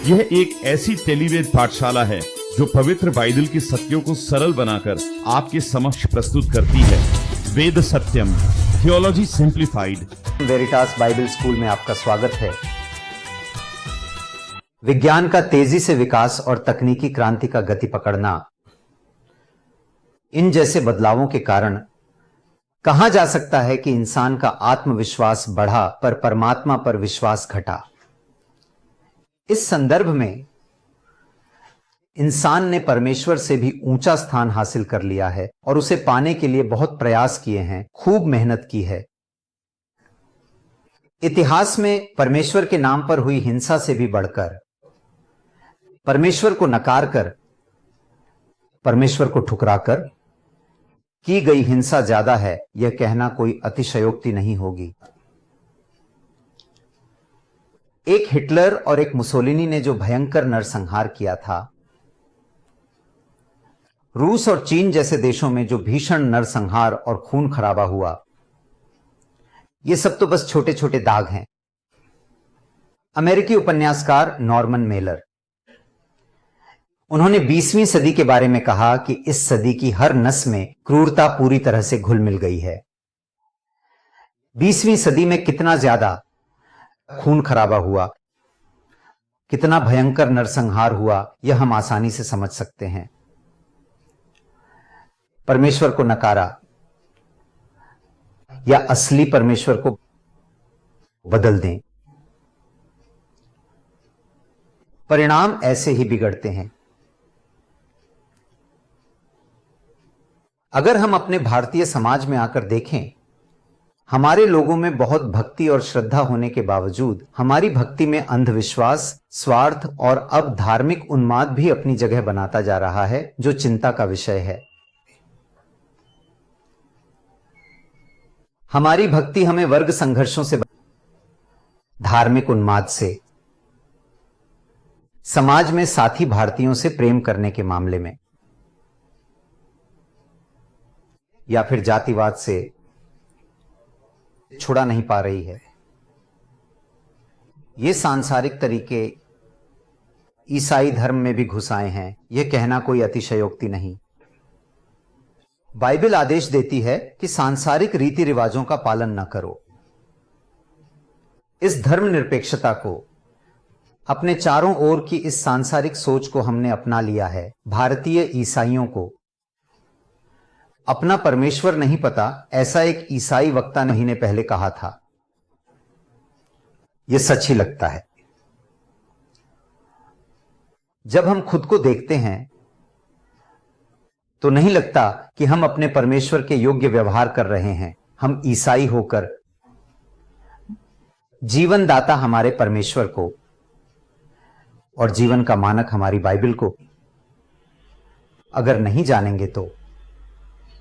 यह एक ऐसी टेलीवेद पाठशाला है जो पवित्र बाइबल के सत्यों को सरल बनाकर आपके समक्ष प्रस्तुत करती है। Ved Satyam, theology simplified. Veritas Bible school में आपका स्वागत है। विज्ञान का तेजी से विकास और तकनीकी क्रांति का गति पकड़ना, इन जैसे बदलावों के कारण कहा जा सकता है कि इंसान का आत्मविश्वास बढ़ा पर परमात्मा पर विश्वास घटा। इस संदर्भ में इंसान ने परमेश्वर से भी ऊंचा स्थान हासिल कर लिया है और उसे पाने के लिए बहुत प्रयास किए हैं, खूब मेहनत की है। इतिहास में परमेश्वर के नाम पर हुई हिंसा से भी बढ़कर परमेश्वर को नकार कर, परमेश्वर को ठुकराकर की गई हिंसा ज्यादा है, यह कहना कोई अतिशयोक्ति नहीं होगी। एक हिटलर और एक मुसोलिनी ने जो भयंकर नरसंहार किया था, रूस और चीन जैसे देशों में जो भीषण नरसंहार और खून खराबा हुआ, ये सब तो बस छोटे छोटे दाग हैं। अमेरिकी उपन्यासकार नॉर्मन मेलर, उन्होंने 20वीं सदी के बारे में कहा कि इस सदी की हर नस में क्रूरता पूरी तरह से घुल मिल गई है। 20वीं सदी में कितना ज्यादा खून खराबा हुआ, कितना भयंकर नरसंहार हुआ, यह हम आसानी से समझ सकते हैं। परमेश्वर को नकारा या असली परमेश्वर को बदल दें, परिणाम ऐसे ही बिगड़ते हैं। अगर हम अपने भारतीय समाज में आकर देखें, हमारे लोगों में बहुत भक्ति और श्रद्धा होने के बावजूद हमारी भक्ति में अंधविश्वास, स्वार्थ और अब धार्मिक उन्माद भी अपनी जगह बनाता जा रहा है, जो चिंता का विषय है। हमारी भक्ति हमें वर्ग संघर्षों से, धार्मिक उन्माद से, समाज में साथी भारतीयों से प्रेम करने के मामले में, या फिर जातिवाद से छुड़ा नहीं पा रही है। ये सांसारिक तरीके ईसाई धर्म में भी घुस आए हैं, यह कहना कोई अतिशयोक्ति नहीं। बाइबल आदेश देती है कि सांसारिक रीति रिवाजों का पालन न करो। इस धर्मनिरपेक्षता को, अपने चारों ओर की इस सांसारिक सोच को हमने अपना लिया है। भारतीय ईसाइयों को अपना परमेश्वर नहीं पता, ऐसा एक ईसाई वक्ता महीने पहले कहा था। यह सच ही लगता है। जब हम खुद को देखते हैं तो नहीं लगता कि हम अपने परमेश्वर के योग्य व्यवहार कर रहे हैं। हम ईसाई होकर जीवन दाता हमारे परमेश्वर को और जीवन का मानक हमारी बाइबल को अगर नहीं जानेंगे तो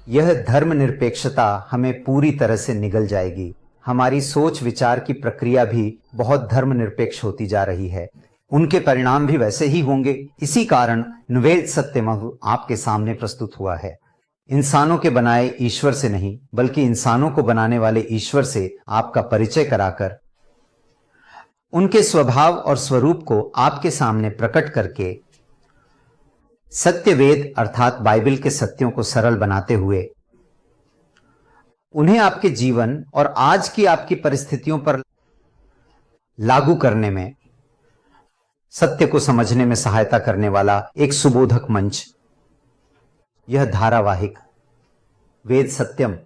यह धर्मनिरपेक्षता हमें पूरी तरह से निगल जाएगी। हमारी सोच विचार की प्रक्रिया भी बहुत धर्मनिरपेक्ष होती जा रही है, उनके परिणाम भी वैसे ही होंगे। इसी कारण वेद सत्यम आपके सामने प्रस्तुत हुआ है। इंसानों के बनाए ईश्वर से नहीं, बल्कि इंसानों को बनाने वाले ईश्वर से आपका परिचय कराकर, उनके स्वभाव और स्वरूप को आपके सामने प्रकट करके, सत्यवेद अर्थात बाइबल के सत्यों को सरल बनाते हुए उन्हें आपके जीवन और आज की आपकी परिस्थितियों पर लागू करने में, सत्य को समझने में सहायता करने वाला एक सुबोधक मंच, यह धारावाहिक वेद सत्यम।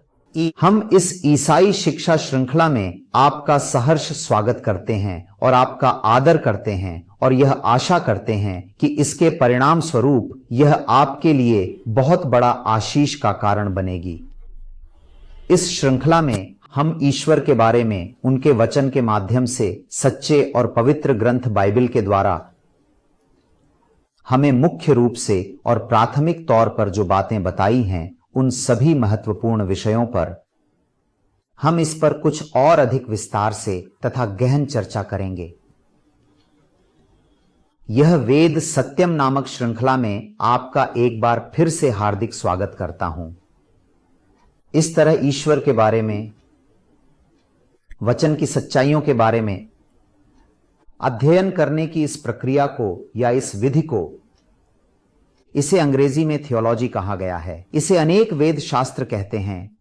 हम इस ईसाई शिक्षा श्रृंखला में आपका सहर्ष स्वागत करते हैं और आपका आदर करते हैं और यह आशा करते हैं कि इसके परिणाम स्वरूप यह आपके लिए बहुत बड़ा आशीष का कारण बनेगी। इस श्रृंखला में हम ईश्वर के बारे में उनके वचन के माध्यम से सच्चे और पवित्र ग्रंथ बाइबल के द्वारा हमें मुख्य रूप से और प्राथमिक तौर पर जो बातें बताई हैं, उन सभी महत्वपूर्ण विषयों पर हम इस पर कुछ और अधिक विस्तार से तथा गहन चर्चा करेंगे। यह वेद सत्यम नामक श्रृंखला में आपका एक बार फिर से हार्दिक स्वागत करता हूं। इस तरह ईश्वर के बारे में, वचन की सच्चाइयों के बारे में अध्ययन करने की इस प्रक्रिया को या इस विधि को, इसे अंग्रेजी में थियोलॉजी कहा गया है। इसे अनेक वेद शास्त्र कहते हैं।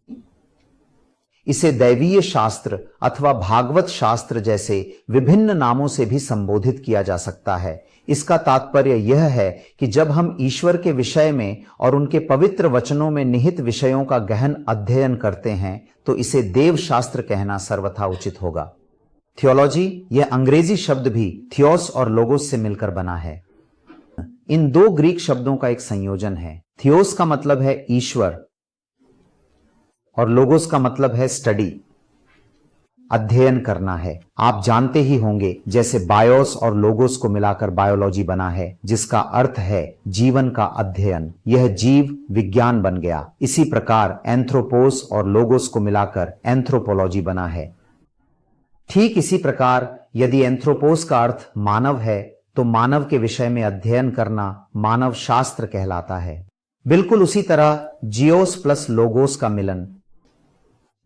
इसे दैवीय शास्त्र अथवा भागवत शास्त्र जैसे विभिन्न नामों से भी संबोधित किया जा सकता है। इसका तात्पर्य यह है कि जब हम ईश्वर के विषय में और उनके पवित्र वचनों में निहित विषयों का गहन अध्ययन करते हैं तो इसे देव शास्त्र कहना सर्वथा उचित होगा। थियोलॉजी यह अंग्रेजी शब्द भी थियोस और लोगोस से मिलकर बना है। इन दो ग्रीक शब्दों का एक संयोजन है। थियोस का मतलब है ईश्वर और लोगोस का मतलब है स्टडी, अध्ययन करना है। आप जानते ही होंगे जैसे बायोस और लोगोस को मिलाकर बायोलॉजी बना है, जिसका अर्थ है जीवन का अध्ययन। यह जीव विज्ञान बन गया। इसी प्रकार एंथ्रोपोस और लोगोस को मिलाकर एंथ्रोपोलॉजी बना है। ठीक इसी प्रकार यदि एंथ्रोपोस का अर्थ मानव है तो मानव के विषय में अध्ययन करना मानव शास्त्र कहलाता है। बिल्कुल उसी तरह जियोस प्लस लोगोस का मिलन,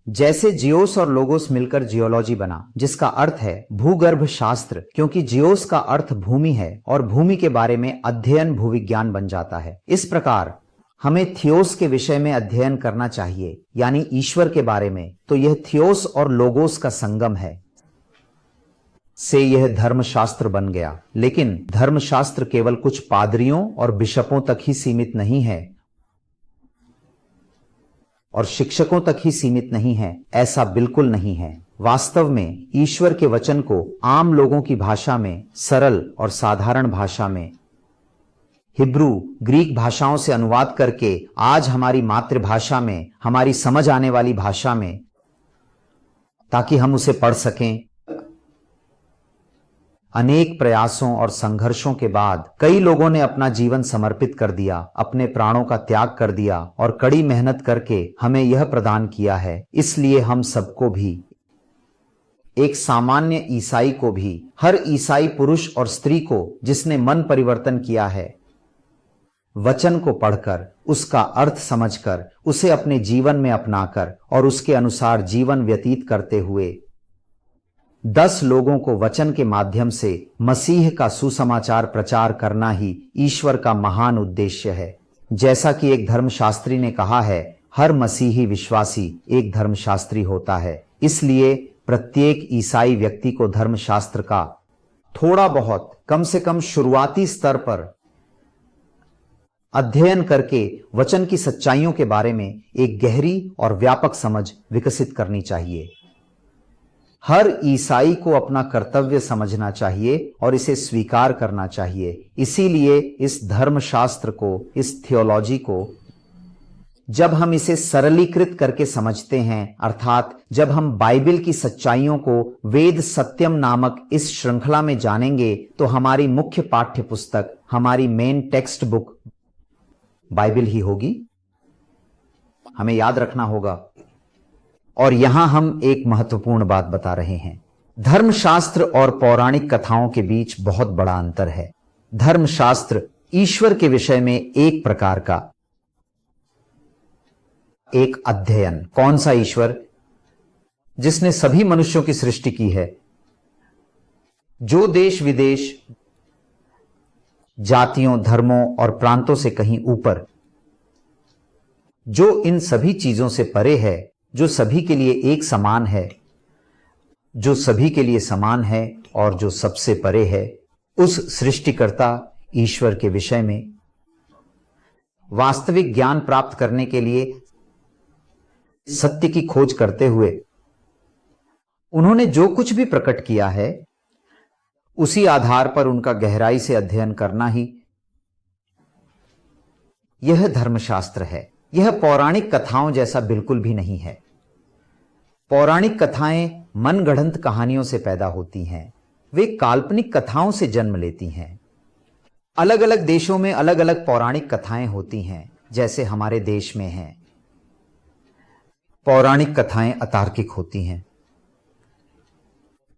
जैसे जियोस और लोगोस मिलकर जियोलॉजी बना, जिसका अर्थ है भूगर्भ शास्त्र, क्योंकि जियोस का अर्थ भूमि है और भूमि के बारे में अध्ययन भूविज्ञान बन जाता है। इस प्रकार हमें थियोस के विषय में अध्ययन करना चाहिए, यानी ईश्वर के बारे में। तो यह थियोस और लोगोस का संगम है, से यह धर्मशास्त्र बन गया। लेकिन धर्मशास्त्र केवल कुछ पादरियों और बिशपों तक ही सीमित नहीं है और शिक्षकों तक ही सीमित नहीं है। ऐसा बिल्कुल नहीं है। वास्तव में ईश्वर के वचन को आम लोगों की भाषा में, सरल और साधारण भाषा में, हिब्रू, ग्रीक भाषाओं से अनुवाद करके आज हमारी मातृभाषा में, हमारी समझ आने वाली भाषा में, ताकि हम उसे पढ़ सकें। अनेक प्रयासों और संघर्षों के बाद कई लोगों ने अपना जीवन समर्पित कर दिया, अपने प्राणों का त्याग कर दिया और कड़ी मेहनत करके हमें यह प्रदान किया है। इसलिए हम सबको भी, एक सामान्य ईसाई को भी, हर ईसाई पुरुष और स्त्री को जिसने मन परिवर्तन किया है, वचन को पढ़कर, उसका अर्थ समझकर, उसे अपने जीवन में अपनाकर और उसके अनुसार जीवन व्यतीत करते हुए 10 लोगों को वचन के माध्यम से मसीह का सुसमाचार प्रचार करना ही ईश्वर का महान उद्देश्य है। जैसा कि एक धर्मशास्त्री ने कहा है, हर मसीही विश्वासी एक धर्मशास्त्री होता है। इसलिए प्रत्येक ईसाई व्यक्ति को धर्मशास्त्र का थोड़ा बहुत, कम से कम शुरुआती स्तर पर अध्ययन करके वचन की सच्चाइयों के बारे में एक गहरी और व्यापक समझ विकसित करनी चाहिए। हर ईसाई को अपना कर्तव्य समझना चाहिए और इसे स्वीकार करना चाहिए। इसीलिए इस धर्मशास्त्र को, इस थियोलॉजी को जब हम इसे सरलीकृत करके समझते हैं, अर्थात जब हम बाइबल की सच्चाइयों को वेद सत्यम नामक इस श्रृंखला में जानेंगे, तो हमारी मुख्य पाठ्य पुस्तक, हमारी मेन टेक्स्ट बुक बाइबल ही होगी। हमें याद रखना होगा। और यहां हम एक महत्वपूर्ण बात बता रहे हैं। धर्मशास्त्र और पौराणिक कथाओं के बीच बहुत बड़ा अंतर है। धर्मशास्त्र ईश्वर के विषय में एक प्रकार का एक अध्ययन। कौन सा ईश्वर? जिसने सभी मनुष्यों की सृष्टि की है, जो देश विदेश, जातियों, धर्मों और प्रांतों से कहीं ऊपर, जो इन सभी चीजों से परे है, जो सभी के लिए एक समान है, जो सभी के लिए समान है और जो सबसे परे है, उस सृष्टिकर्ता ईश्वर के विषय में वास्तविक ज्ञान प्राप्त करने के लिए सत्य की खोज करते हुए उन्होंने जो कुछ भी प्रकट किया है, उसी आधार पर उनका गहराई से अध्ययन करना ही यह धर्मशास्त्र है। यह पौराणिक कथाओं जैसा बिल्कुल भी नहीं है। पौराणिक कथाएं मनगढ़ंत कहानियों से पैदा होती हैं। वे काल्पनिक कथाओं से जन्म लेती हैं। अलग अलग देशों में अलग अलग पौराणिक कथाएं होती हैं, जैसे हमारे देश में हैं। पौराणिक कथाएं अतार्किक होती हैं।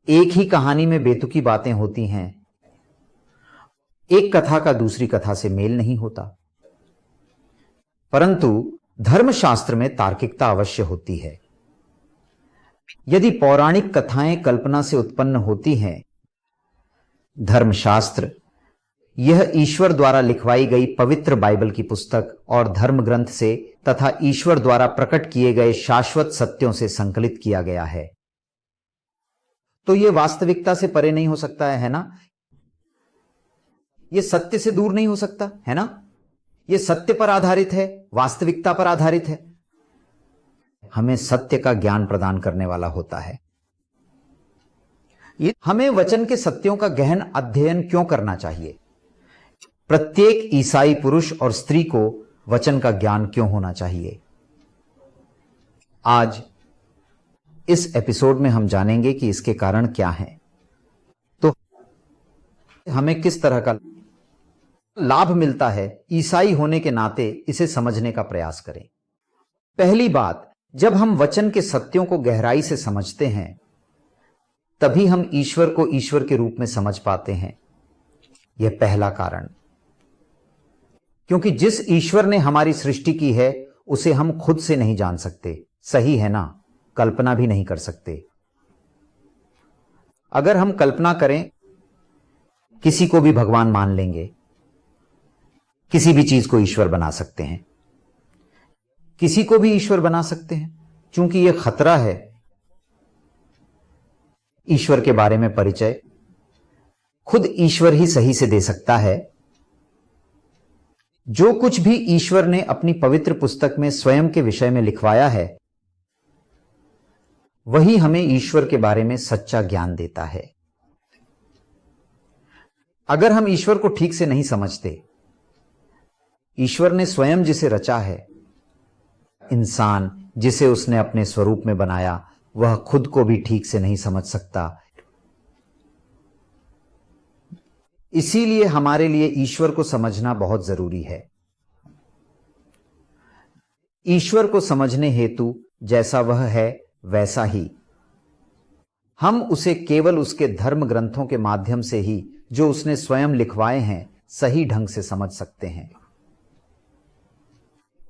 एक ही कहानी में बेतुकी बातें होती हैं। एक कथा का दूसरी कथा से मेल नहीं होता। परंतु धर्मशास्त्र में तार्किकता अवश्य होती है। यदि पौराणिक कथाएं कल्पना से उत्पन्न होती हैं, धर्मशास्त्र यह ईश्वर द्वारा लिखवाई गई पवित्र बाइबल की पुस्तक और धर्म ग्रंथ से तथा ईश्वर द्वारा प्रकट किए गए शाश्वत सत्यों से संकलित किया गया है। तो यह वास्तविकता से परे नहीं हो सकता है ना? यह सत्य से दूर नहीं हो सकता है ना? यह सत्य पर आधारित है, वास्तविकता पर आधारित है। हमें सत्य का ज्ञान प्रदान करने वाला होता है। हमें वचन के सत्यों का गहन अध्ययन क्यों करना चाहिए? प्रत्येक ईसाई पुरुष और स्त्री को वचन का ज्ञान क्यों होना चाहिए? आज इस एपिसोड में हम जानेंगे कि इसके कारण क्या हैं। तो हमें किस तरह का लाभ मिलता है ईसाई होने के नाते इसे समझने का प्रयास करें। पहली बात, जब हम वचन के सत्यों को गहराई से समझते हैं तभी हम ईश्वर को ईश्वर के रूप में समझ पाते हैं। यह पहला कारण, क्योंकि जिस ईश्वर ने हमारी सृष्टि की है उसे हम खुद से नहीं जान सकते, सही है ना? कल्पना भी नहीं कर सकते। अगर हम कल्पना करें किसी को भी भगवान मान लेंगे, किसी भी चीज को ईश्वर बना सकते हैं, किसी को भी ईश्वर बना सकते हैं। क्योंकि यह खतरा है ईश्वर के बारे में परिचय खुद ईश्वर ही सही से दे सकता है। जो कुछ भी ईश्वर ने अपनी पवित्र पुस्तक में स्वयं के विषय में लिखवाया है वही हमें ईश्वर के बारे में सच्चा ज्ञान देता है। अगर हम ईश्वर को ठीक से नहीं समझते, ईश्वर ने स्वयं जिसे रचा है, इंसान जिसे उसने अपने स्वरूप में बनाया, वह खुद को भी ठीक से नहीं समझ सकता। इसीलिए हमारे लिए ईश्वर को समझना बहुत जरूरी है। ईश्वर को समझने हेतु जैसा वह है वैसा ही हम उसे केवल उसके धर्म ग्रंथों के माध्यम से ही, जो उसने स्वयं लिखवाए हैं, सही ढंग से समझ सकते हैं।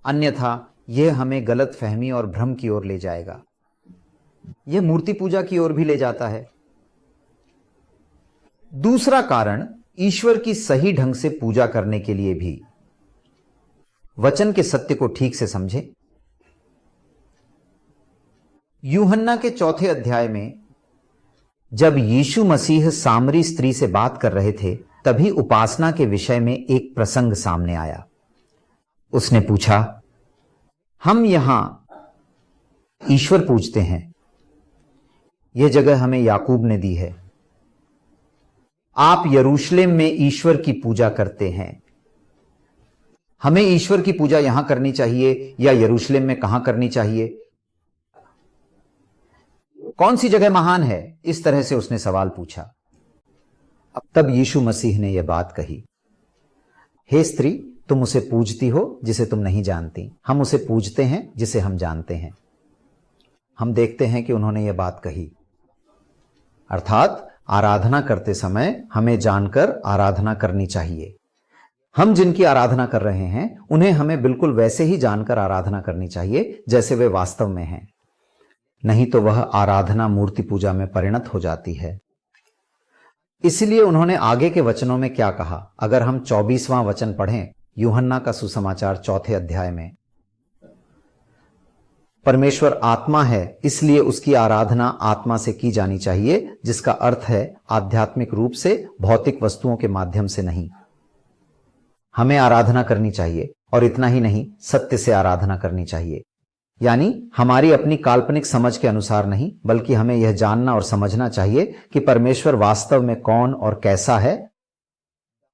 अन्यथा यह हमें गलत फहमी और भ्रम की ओर ले जाएगा। यह मूर्ति पूजा की ओर भी ले जाता है। दूसरा कारण, ईश्वर की सही ढंग से पूजा करने के लिए भी वचन के सत्य को ठीक से समझे। यूहन्ना के 4 अध्याय में जब यीशु मसीह सामरी स्त्री से बात कर रहे थे, तभी उपासना के विषय में एक प्रसंग सामने आया। उसने पूछा, हम यहां ईश्वर पूजते हैं, यह जगह हमें याकूब ने दी है। आप यरूशलेम में ईश्वर की पूजा करते हैं। हमें ईश्वर की पूजा यहां करनी चाहिए या यरूशलेम में कहां करनी चाहिए? कौन सी जगह महान है? इस तरह से उसने सवाल पूछा। अब तब यीशु मसीह ने यह बात कही, हे स्त्री, तुम उसे पूजती हो जिसे तुम नहीं जानती। हम उसे पूजते हैं जिसे हम जानते हैं। हम देखते हैं कि उन्होंने यह बात कही, अर्थात आराधना करते समय हमें जानकर आराधना करनी चाहिए। हम जिनकी आराधना कर रहे हैं उन्हें हमें बिल्कुल वैसे ही जानकर आराधना करनी चाहिए जैसे वे वास्तव में हैं। नहीं तो वह आराधना मूर्ति पूजा में परिणत हो जाती है। इसलिए उन्होंने आगे के वचनों में क्या कहा? अगर हम 24वां वचन पढ़ें यूहन्ना का सुसमाचार 4 अध्याय में, परमेश्वर आत्मा है, इसलिए उसकी आराधना आत्मा से की जानी चाहिए, जिसका अर्थ है आध्यात्मिक रूप से, भौतिक वस्तुओं के माध्यम से नहीं। हमें आराधना करनी चाहिए, और इतना ही नहीं, सत्य से आराधना करनी चाहिए। यानी हमारी अपनी काल्पनिक समझ के अनुसार नहीं, बल्कि हमें यह जानना और समझना चाहिए कि परमेश्वर वास्तव में कौन और कैसा है।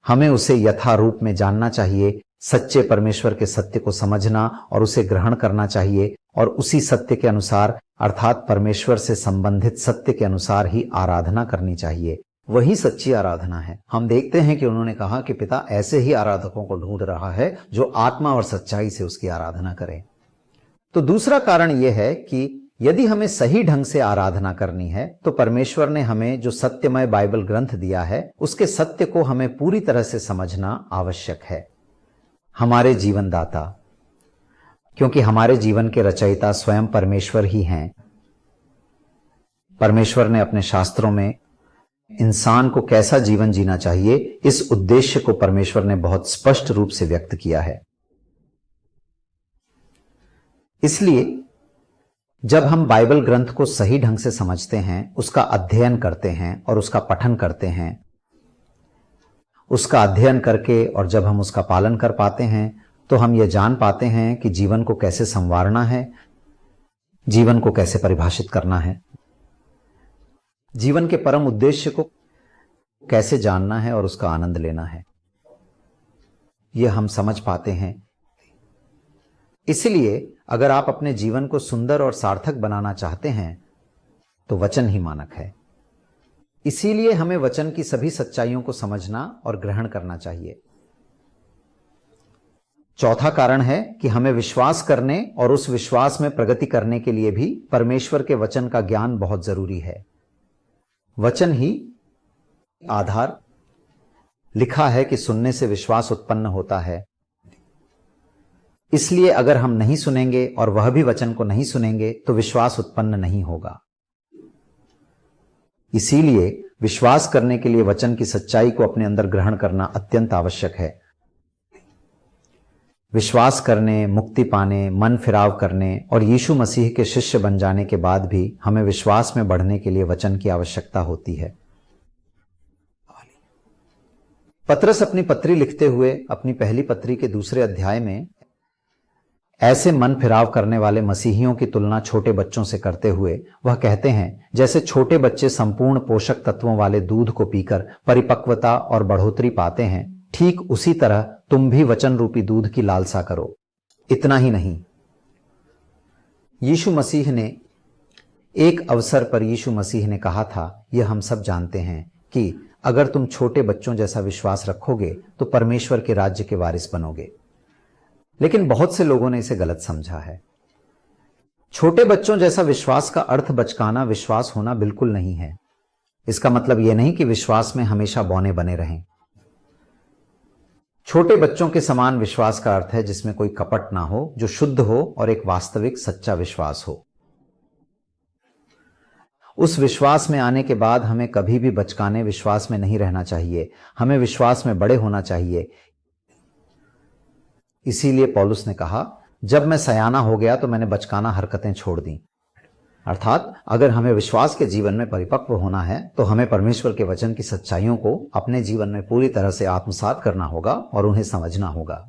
हमें उसे यथारूप में जानना चाहिए, सच्चे परमेश्वर के सत्य को समझना और उसे ग्रहण करना चाहिए, और उसी सत्य के अनुसार, अर्थात परमेश्वर से संबंधित सत्य के अनुसार ही आराधना करनी चाहिए। वही सच्ची आराधना है। हम देखते हैं कि उन्होंने कहा कि पिता ऐसे ही आराधकों को ढूंढ रहा है जो आत्मा और सच्चाई से उसकी आराधना करें। तो दूसरा कारण यह है कि यदि हमें सही ढंग से आराधना करनी है तो परमेश्वर ने हमें जो सत्यमय बाइबल ग्रंथ दिया है उसके सत्य को हमें पूरी तरह से समझना आवश्यक है। हमारे जीवनदाता, क्योंकि हमारे जीवन के रचयिता स्वयं परमेश्वर ही हैं। परमेश्वर ने अपने शास्त्रों में इंसान को कैसा जीवन जीना चाहिए, इस उद्देश्य को परमेश्वर ने बहुत स्पष्ट रूप से व्यक्त किया है। इसलिए जब हम बाइबल ग्रंथ को सही ढंग से समझते हैं, उसका अध्ययन करते हैं और उसका पठन करते हैं, उसका अध्ययन करके और जब हम उसका पालन कर पाते हैं, तो हम ये जान पाते हैं कि जीवन को कैसे संवारना है, जीवन को कैसे परिभाषित करना है, जीवन के परम उद्देश्य को कैसे जानना है और उसका आनंद लेना है, यह हम समझ पाते हैं। इसलिए अगर आप अपने जीवन को सुंदर और सार्थक बनाना चाहते हैं तो वचन ही मानक है। इसीलिए हमें वचन की सभी सच्चाइयों को समझना और ग्रहण करना चाहिए। चौथा कारण है कि हमें विश्वास करने और उस विश्वास में प्रगति करने के लिए भी परमेश्वर के वचन का ज्ञान बहुत जरूरी है। वचन ही आधार। लिखा है कि सुनने से विश्वास उत्पन्न होता है। इसलिए अगर हम नहीं सुनेंगे और वह भी वचन को नहीं सुनेंगे तो विश्वास उत्पन्न नहीं होगा। इसीलिए विश्वास करने के लिए वचन की सच्चाई को अपने अंदर ग्रहण करना अत्यंत आवश्यक है। विश्वास करने, मुक्ति पाने, मन फिराव करने और यीशु मसीह के शिष्य बन जाने के बाद भी हमें विश्वास में बढ़ने के लिए वचन की आवश्यकता होती है। पतरस अपनी पत्री लिखते हुए अपनी पहली पत्री के दूसरे अध्याय में ऐसे मन फिराव करने वाले मसीहियों की तुलना छोटे बच्चों से करते हुए वह कहते हैं, जैसे छोटे बच्चे संपूर्ण पोषक तत्वों वाले दूध को पीकर परिपक्वता और बढ़ोतरी पाते हैं, ठीक उसी तरह तुम भी वचन रूपी दूध की लालसा करो। इतना ही नहीं, यीशु मसीह ने एक अवसर पर यीशु मसीह ने कहा था, यह हम सब जानते हैं कि अगर तुम छोटे बच्चों जैसा विश्वास रखोगे तो परमेश्वर के राज्य के वारिस बनोगे। लेकिन बहुत से लोगों ने इसे गलत समझा है। छोटे बच्चों जैसा विश्वास का अर्थ बचकाना विश्वास होना बिल्कुल नहीं है। इसका मतलब यह नहीं कि विश्वास में हमेशा बौने बने रहें। छोटे बच्चों के समान विश्वास का अर्थ है जिसमें कोई कपट ना हो, जो शुद्ध हो और एक वास्तविक सच्चा विश्वास हो। उस विश्वास में आने के बाद हमें कभी भी बचकाने विश्वास में नहीं रहना चाहिए। हमें विश्वास में बड़े होना चाहिए। इसीलिए पौलुस ने कहा, जब मैं सयाना हो गया तो मैंने बचकाना हरकतें छोड़ दी। अर्थात अगर हमें विश्वास के जीवन में परिपक्व होना है तो हमें परमेश्वर के वचन की सच्चाइयों को अपने जीवन में पूरी तरह से आत्मसात करना होगा और उन्हें समझना होगा।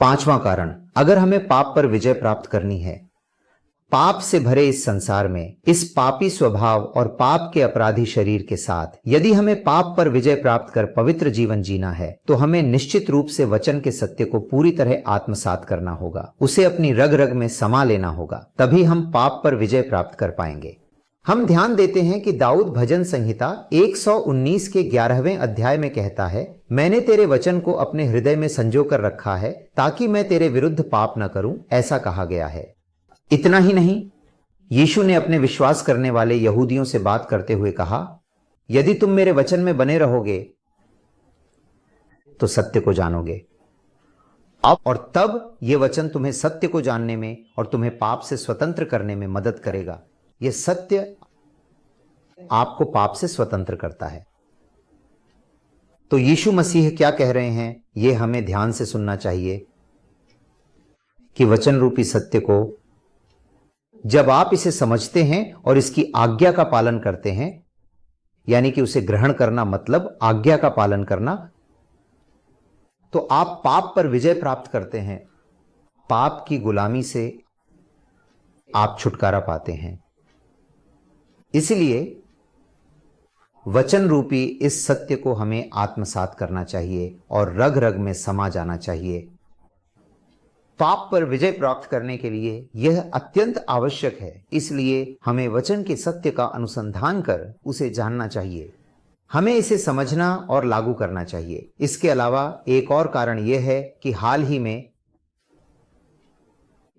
पांचवां कारण, अगर हमें पाप पर विजय प्राप्त करनी है, पाप से भरे इस संसार में, इस पापी स्वभाव और पाप के अपराधी शरीर के साथ यदि हमें पाप पर विजय प्राप्त कर पवित्र जीवन जीना है तो हमें निश्चित रूप से वचन के सत्य को पूरी तरह आत्मसात करना होगा, उसे अपनी रग रग में समा लेना होगा। तभी हम पाप पर विजय प्राप्त कर पाएंगे। हम ध्यान देते हैं कि दाऊद भजन संहिता 119 के 11वें अध्याय में कहता है, मैंने तेरे वचन को अपने हृदय में संजो कर रखा है ताकि मैं तेरे विरुद्ध पाप न करूं, ऐसा कहा गया है। इतना ही नहीं, यीशु ने अपने विश्वास करने वाले यहूदियों से बात करते हुए कहा, यदि तुम मेरे वचन में बने रहोगे तो सत्य को जानोगे, और तब यह वचन तुम्हें सत्य को जानने में और तुम्हें पाप से स्वतंत्र करने में मदद करेगा। यह सत्य आपको पाप से स्वतंत्र करता है। तो यीशु मसीह क्या कह रहे हैं, यह हमें ध्यान से सुनना चाहिए कि वचन रूपी सत्य को जब आप इसे समझते हैं और इसकी आज्ञा का पालन करते हैं, यानी कि उसे ग्रहण करना मतलब आज्ञा का पालन करना, तो आप पाप पर विजय प्राप्त करते हैं। पाप की गुलामी से आप छुटकारा पाते हैं। इसलिए वचन रूपी इस सत्य को हमें आत्मसात करना चाहिए और रग रग में समा जाना चाहिए। पाप पर विजय प्राप्त करने के लिए यह अत्यंत आवश्यक है। इसलिए हमें वचन के सत्य का अनुसंधान कर उसे जानना चाहिए। हमें इसे समझना और लागू करना चाहिए। इसके अलावा एक और कारण यह है कि हाल ही में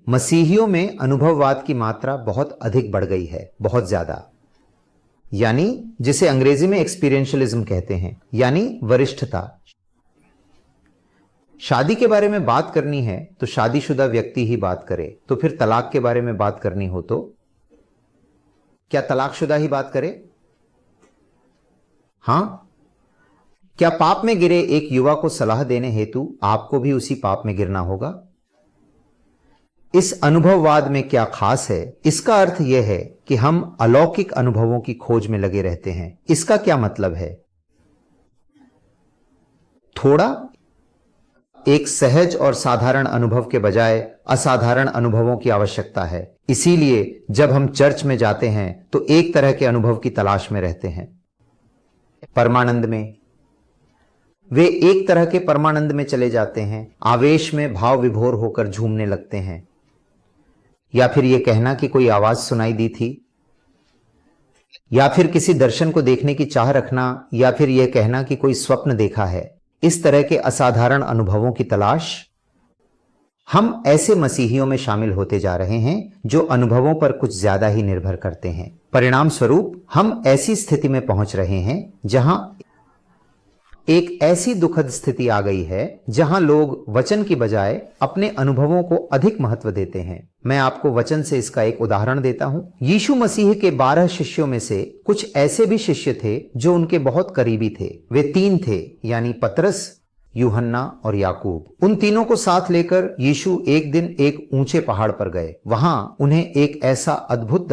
मसीहियों में अनुभववाद की मात्रा बहुत अधिक बढ़ गई है, बहुत ज्यादा, यानी जिसे अंग्रेजी में एक्सपीरियंशियलिज्म कहते हैं, यानी वरिष्ठता। शादी के बारे में बात करनी है तो शादीशुदा व्यक्ति ही बात करे, तो फिर तलाक के बारे में बात करनी हो तो क्या तलाकशुदा ही बात करे? हां, क्या पाप में गिरे एक युवा को सलाह देने हेतु आपको भी उसी पाप में गिरना होगा? इस अनुभववाद में क्या खास है? इसका अर्थ यह है कि हम अलौकिक अनुभवों की खोज में लगे रहते हैं। इसका क्या मतलब है? थोड़ा एक सहज और साधारण अनुभव के बजाय असाधारण अनुभवों की आवश्यकता है। इसीलिए जब हम चर्च में जाते हैं तो एक तरह के अनुभव की तलाश में रहते हैं। परमानंद में वे एक तरह के परमानंद में चले जाते हैं, आवेश में भाव विभोर होकर झूमने लगते हैं। या फिर यह कहना कि कोई आवाज सुनाई दी थी, या फिर किसी दर्शन को देखने की चाह रखना, या फिर यह कहना कि कोई स्वप्न देखा है। इस तरह के असाधारण अनुभवों की तलाश। हम ऐसे मसीहियों में शामिल होते जा रहे हैं जो अनुभवों पर कुछ ज्यादा ही निर्भर करते हैं। परिणाम स्वरूप हम ऐसी स्थिति में पहुंच रहे हैं जहां एक ऐसी दुखद स्थिति आ गई है जहां लोग वचन की बजाय अपने अनुभवों को अधिक महत्व देते हैं। मैं आपको वचन से इसका एक उदाहरण देता हूं। यीशु मसीह के 12 शिष्यों में से कुछ ऐसे भी शिष्य थे जो उनके बहुत करीबी थे। वे 3 थे, यानी पतरस, यूहन्ना और याकूब। उन तीनों को साथ लेकर यीशु एक दिन एक ऊंचे पहाड़ पर गए। वहां उन्हें एक ऐसा अद्भुत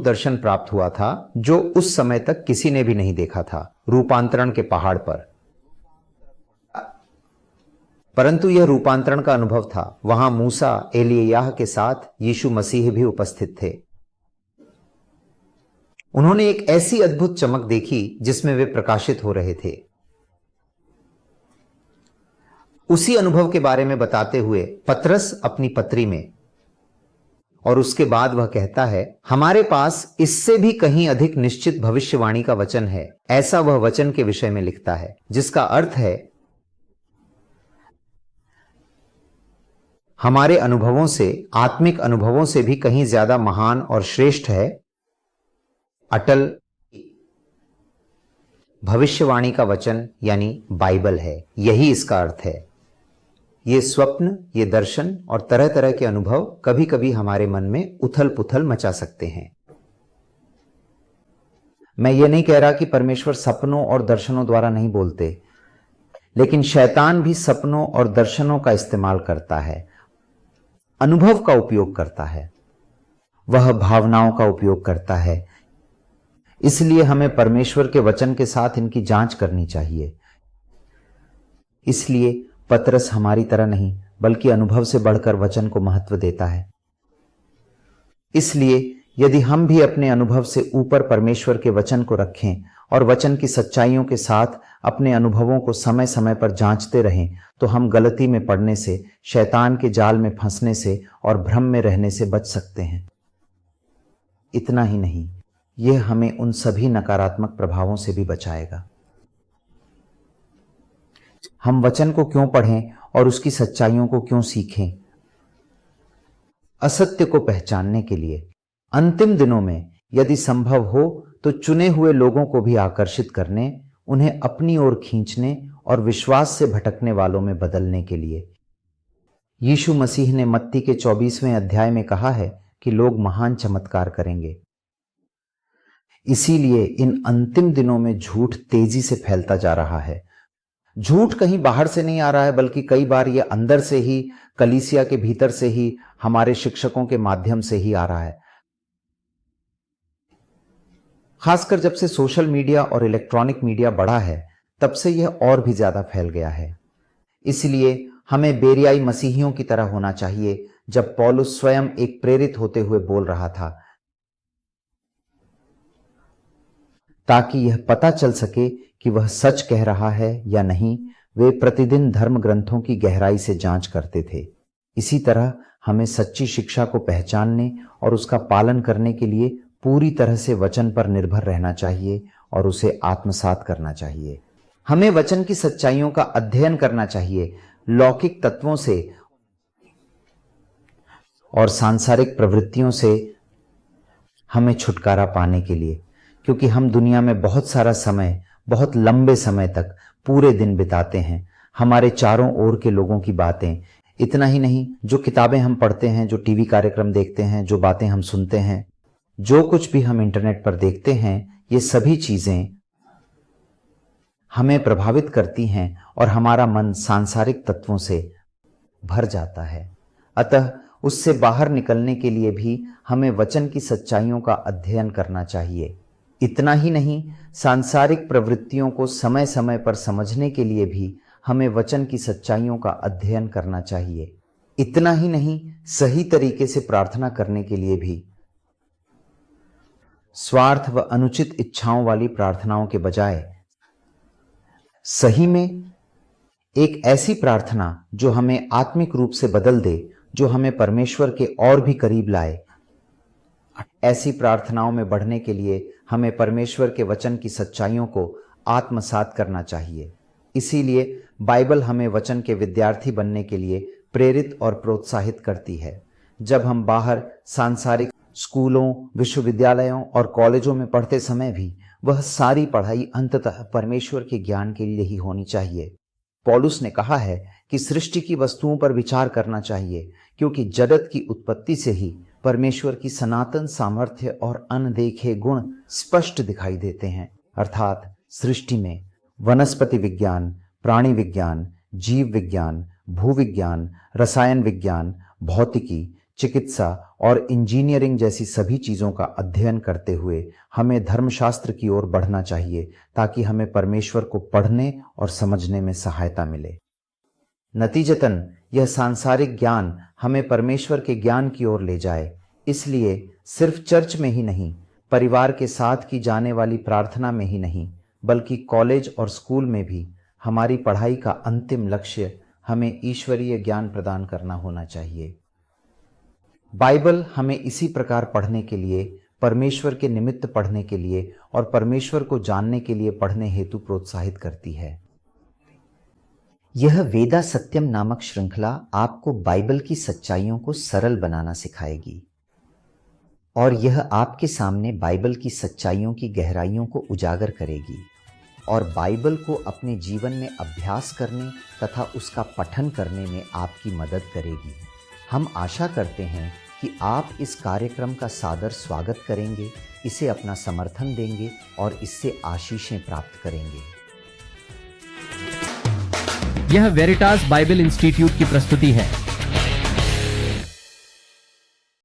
दर्शन प्राप्त हुआ था जो उस समय तक किसी ने भी नहीं देखा था, रूपांतरण के पहाड़ पर। परंतु यह रूपांतरण का अनुभव था। वहां मूसा, एलियाह के साथ यीशु मसीह भी उपस्थित थे। उन्होंने एक ऐसी अद्भुत चमक देखी जिसमें वे प्रकाशित हो रहे थे। उसी अनुभव के बारे में बताते हुए पतरस अपनी पत्री में, और उसके बाद वह कहता है, हमारे पास इससे भी कहीं अधिक निश्चित भविष्यवाणी का वचन है। ऐसा वह वचन के विषय में लिखता है, जिसका अर्थ है हमारे अनुभवों से, आत्मिक अनुभवों से भी कहीं ज्यादा महान और श्रेष्ठ है। अटल भविष्यवाणी का वचन यानी बाइबल है। यही इसका अर्थ है। ये स्वप्न, ये दर्शन और तरह तरह के अनुभव कभी कभी हमारे मन में उथल पुथल मचा सकते हैं। मैं ये नहीं कह रहा कि परमेश्वर सपनों और दर्शनों द्वारा नहीं बोलते, लेकिन शैतान भी सपनों और दर्शनों का इस्तेमाल करता है, अनुभव का उपयोग करता है, वह भावनाओं का उपयोग करता है। इसलिए हमें परमेश्वर के वचन के साथ इनकी जांच करनी चाहिए। इसलिए पतरस हमारी तरह नहीं, बल्कि अनुभव से बढ़कर वचन को महत्व देता है। इसलिए यदि हम भी अपने अनुभव से ऊपर परमेश्वर के वचन को रखें और वचन की सच्चाइयों के साथ अपने अनुभवों को समय समय पर जांचते रहें, तो हम गलती में पड़ने से, शैतान के जाल में फंसने से और भ्रम में रहने से बच सकते हैं। इतना ही नहीं, यह हमें उन सभी नकारात्मक प्रभावों से भी बचाएगा। हम वचन को क्यों पढ़ें और उसकी सच्चाइयों को क्यों सीखें? असत्य को पहचानने के लिए। अंतिम दिनों में यदि संभव हो तो चुने हुए लोगों को भी आकर्षित करने, उन्हें अपनी ओर खींचने और विश्वास से भटकने वालों में बदलने के लिए। यीशु मसीह ने मत्ती के 24वें अध्याय में कहा है कि लोग महान चमत्कार करेंगे। इसीलिए इन अंतिम दिनों में झूठ तेजी से फैलता जा रहा है। झूठ कहीं बाहर से नहीं आ रहा है, बल्कि कई बार यह अंदर से ही, कलीसिया के भीतर से ही, हमारे शिक्षकों के माध्यम से ही आ रहा है। खासकर जब से सोशल मीडिया और इलेक्ट्रॉनिक मीडिया बढ़ा है, तब से यह और भी ज्यादा फैल गया है। इसलिए हमें बेरियाई मसीहियों की तरह होना चाहिए, जब पौलुस स्वयं एक प्रेरित होते हुए बोल रहा था, ताकि यह पता चल सके कि वह सच कह रहा है या नहीं। वे प्रतिदिन धर्म ग्रंथों की गहराई से जांच करते थे। इसी तरह हमें सच्ची शिक्षा को पहचानने और उसका पालन करने के लिए पूरी तरह से वचन पर निर्भर रहना चाहिए और उसे आत्मसात करना चाहिए। हमें वचन की सच्चाइयों का अध्ययन करना चाहिए, लौकिक तत्वों से और सांसारिक प्रवृत्तियों से हमें छुटकारा पाने के लिए, क्योंकि हम दुनिया में बहुत सारा समय, बहुत लंबे समय तक पूरे दिन बिताते हैं। हमारे चारों ओर के लोगों की बातें, इतना ही नहीं, जो किताबें हम पढ़ते हैं, जो टीवी कार्यक्रम देखते हैं, जो बातें हम सुनते हैं, जो कुछ भी हम इंटरनेट पर देखते हैं ये सभी चीजें हमें प्रभावित करती हैं और हमारा मन सांसारिक तत्वों से भर जाता है। अतः उससे बाहर निकलने के लिए भी हमें वचन की सच्चाइयों का अध्ययन करना चाहिए। इतना ही नहीं, सांसारिक प्रवृत्तियों को समय समय पर समझने के लिए भी हमें वचन की सच्चाइयों का अध्ययन करना चाहिए। इतना ही नहीं, सही तरीके से प्रार्थना करने के लिए भी स्वार्थ व अनुचित इच्छाओं वाली प्रार्थनाओं के बजाय सही में एक ऐसी प्रार्थना जो हमें आत्मिक रूप से बदल दे, जो हमें परमेश्वर के और भी करीब लाए, ऐसी प्रार्थनाओं में बढ़ने के लिए हमें परमेश्वर के वचन की सच्चाइयों को आत्मसात करना चाहिए। इसीलिए बाइबल हमें वचन के विद्यार्थी बनने के लिए प्रेरित और प्रोत्साहित करती है। जब हम बाहर सांसारिक स्कूलों, विश्वविद्यालयों और कॉलेजों में पढ़ते समय भी वह सारी पढ़ाई अंततः परमेश्वर के ज्ञान के लिए ही होनी चाहिए। पौलुस ने कहा है कि सृष्टि की वस्तुओं पर विचार करना चाहिए, क्योंकि जगत की उत्पत्ति से ही परमेश्वर की सनातन सामर्थ्य और अनदेखे गुण स्पष्ट दिखाई देते हैं। अर्थात सृष्टि में वनस्पति विज्ञान, प्राणी विज्ञान, जीव विज्ञान, भूविज्ञान, रसायन विज्ञान, भौतिकी, चिकित्सा और इंजीनियरिंग जैसी सभी चीजों का अध्ययन करते हुए हमें धर्मशास्त्र की ओर बढ़ना चाहिए, ताकि हमें परमेश्वर को पढ़ने और समझने में सहायता मिले। नतीजतन यह सांसारिक ज्ञान हमें परमेश्वर के ज्ञान की ओर ले जाए। इसलिए सिर्फ चर्च में ही नहीं, परिवार के साथ की जाने वाली प्रार्थना में ही नहीं, बल्कि कॉलेज और स्कूल में भी हमारी पढ़ाई का अंतिम लक्ष्य हमें ईश्वरीय ज्ञान प्रदान करना होना चाहिए। बाइबल हमें इसी प्रकार पढ़ने के लिए, परमेश्वर के निमित्त पढ़ने के लिए और परमेश्वर को जानने के लिए पढ़ने हेतु प्रोत्साहित करती है। यह वेदा सत्यम नामक श्रृंखला आपको बाइबल की सच्चाइयों को सरल बनाना सिखाएगी और यह आपके सामने बाइबल की सच्चाइयों की गहराइयों को उजागर करेगी और बाइबल को अपने जीवन में अभ्यास करने तथा उसका पठन करने में आपकी मदद करेगी। हम आशा करते हैं कि आप इस कार्यक्रम का सादर स्वागत करेंगे, इसे अपना समर्थन देंगे और इससे आशीषें प्राप्त करेंगे। यह वेरिटास बाइबल इंस्टीट्यूट की प्रस्तुति है।